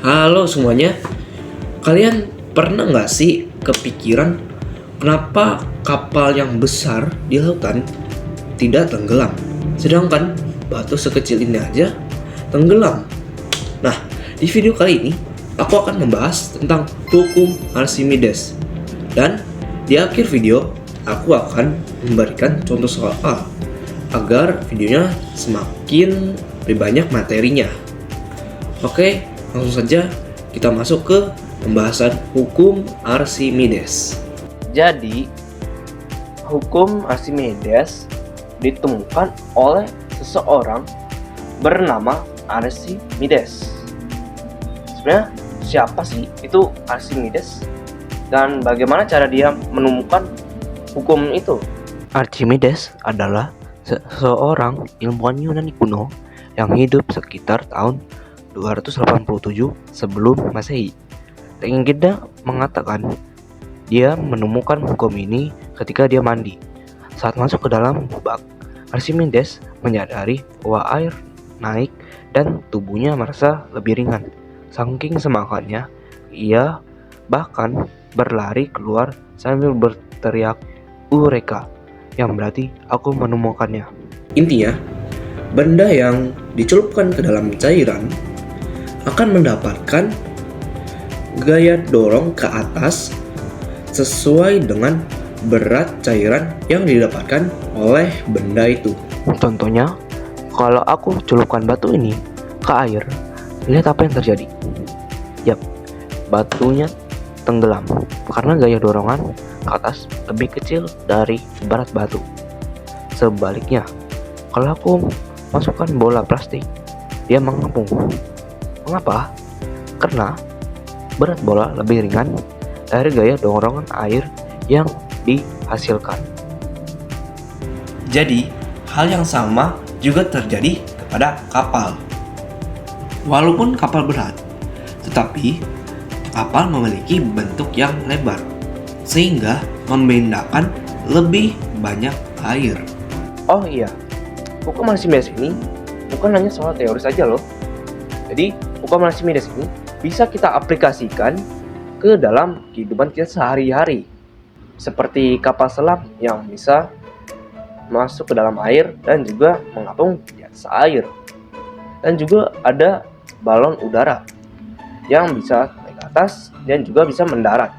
Halo semuanya, kalian pernah nggak sih kepikiran kenapa kapal yang besar di lautan tidak tenggelam, sedangkan batu sekecil ini aja tenggelam? Nah, di video kali ini aku akan membahas tentang hukum Archimedes, dan di akhir video aku akan memberikan contoh soal agar videonya semakin lebih banyak materinya. Oke, langsung saja kita masuk ke pembahasan hukum Archimedes. Jadi, hukum Archimedes ditemukan oleh seseorang bernama Archimedes. Sebenarnya siapa sih itu Archimedes dan bagaimana cara dia menemukan hukum itu? Archimedes adalah seorang ilmuwan Yunani kuno yang hidup sekitar tahun 287 sebelum Masehi. Legenda mengatakan dia menemukan hukum ini ketika dia mandi. Saat masuk ke dalam bak, Archimedes menyadari bahwa air naik dan tubuhnya merasa lebih ringan. Saking semangatnya, ia bahkan berlari keluar sambil berteriak "Eureka!" yang berarti aku menemukannya. Intinya, benda yang dicelupkan ke dalam cairan akan mendapatkan gaya dorong ke atas sesuai dengan berat cairan yang didapatkan oleh benda itu. Contohnya, kalau aku celupkan batu ini ke air, lihat apa yang terjadi. Yap, batunya tenggelam karena gaya dorongan ke atas lebih kecil dari berat batu. Sebaliknya, kalau aku masukkan bola plastik, dia mengapung. Mengapa? Karena berat bola lebih ringan dari gaya dorongan air yang dihasilkan. Jadi, hal yang sama juga terjadi kepada kapal. Walaupun kapal berat, tetapi kapal memiliki bentuk yang lebar, sehingga membedakan lebih banyak air. Oh iya, hukum Archimedes ini bukan hanya soal teori saja loh. Jadi, hukum Archimedes ini bisa kita aplikasikan ke dalam kehidupan kita sehari-hari. Seperti kapal selam yang bisa masuk ke dalam air dan juga mengapung di atas air. Dan juga ada balon udara yang bisa naik ke atas dan juga bisa mendarat.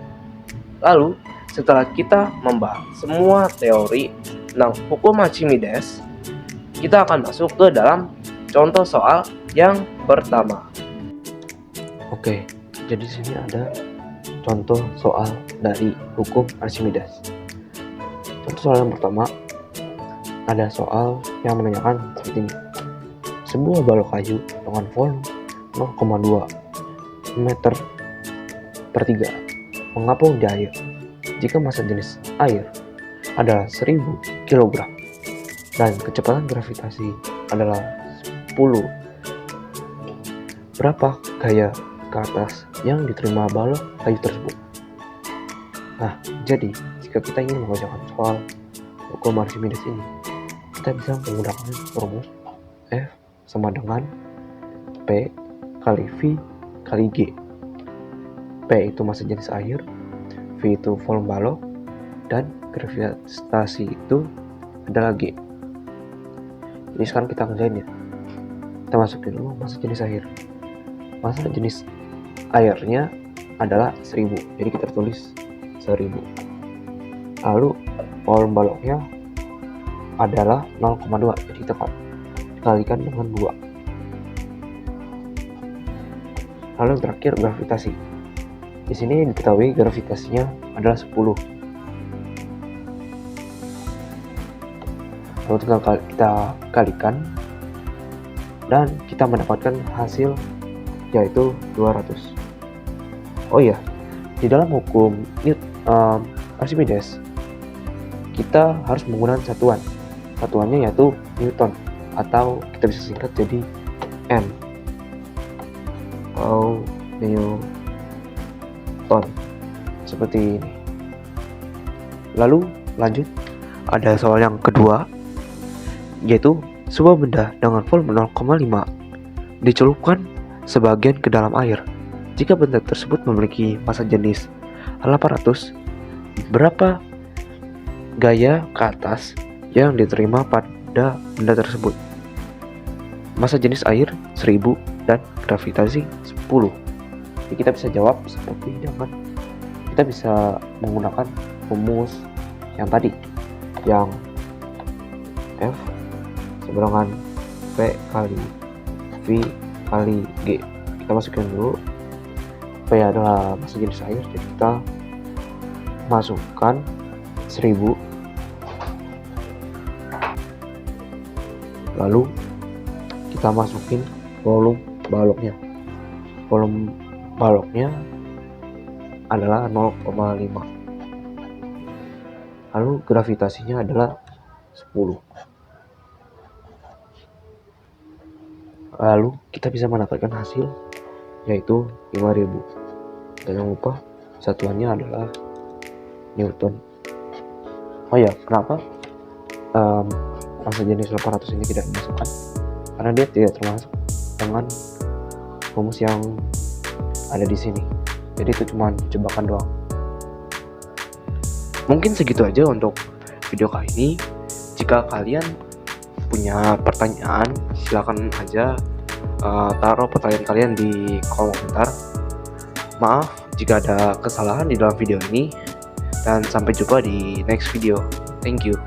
Lalu, setelah kita membahas semua teori tentang hukum Archimedes, kita akan masuk ke dalam contoh soal yang pertama. Oke, jadi sini ada contoh soal dari hukum Archimedes. Contoh soal yang pertama ada soal yang menanyakan seperti ini. Sebuah balok kayu dengan volume 0,2 meter per 3 mengapung di air jika massa jenis air adalah 1000 kg dan kecepatan gravitasi adalah 10. Berapa gaya ke atas yang diterima balok kayu tersebut? Nah, jadi jika kita ingin mengerjakan soal hukum Archimedes ini, kita bisa menggunakan rumus F sama dengan P kali V kali G. P itu massa jenis air, V itu volume balok, dan gravitasi itu adalah G. Jadi sekarang kita kerjain ya. Kita masukin dulu massa jenis air. Massa jenis airnya adalah 1000, jadi kita tulis 1000. Lalu volume baloknya adalah 0,2, jadi kita kalikan dengan 2. Lalu yang terakhir gravitasi. Di sini diketahui gravitasinya adalah 10. Lalu tinggal kita kalikan dan kita mendapatkan hasil yaitu 200. Oh iya, di dalam hukum Archimedes kita harus menggunakan satuan. Satuannya yaitu Newton, atau kita bisa singkat jadi N. Newton. Seperti ini. Lalu lanjut, ada soal yang kedua, yaitu sebuah benda dengan volume 0,5 dicelupkan sebagian ke dalam air Jika benda tersebut memiliki massa jenis 800, berapa gaya ke atas yang diterima pada benda tersebut? Massa jenis air 1000 dan gravitasi 10. Jadi kita bisa jawab seperti ini kan. Kita bisa menggunakan rumus yang tadi, yang F sama dengan P kali V kali G. Kita masukkan dulu. P adalah massa jenis air, jadi kita masukkan 1000, lalu kita masukin volume baloknya. Volume baloknya adalah 0,5, lalu gravitasinya adalah 10. Lalu kita bisa mendapatkan hasil yaitu 5000. Jangan lupa satuannya adalah Newton. Oh ya, kenapa massa jenis 800 ini tidak dimasukkan? Karena dia tidak termasuk dengan rumus yang ada di sini. Jadi itu cuma jebakan doang. Mungkin segitu aja untuk video kali ini. Jika kalian punya pertanyaan, silakan aja taruh pertanyaan kalian di kolom komentar. Maaf jika ada kesalahan di dalam video ini, dan sampai jumpa di next video. Thank you.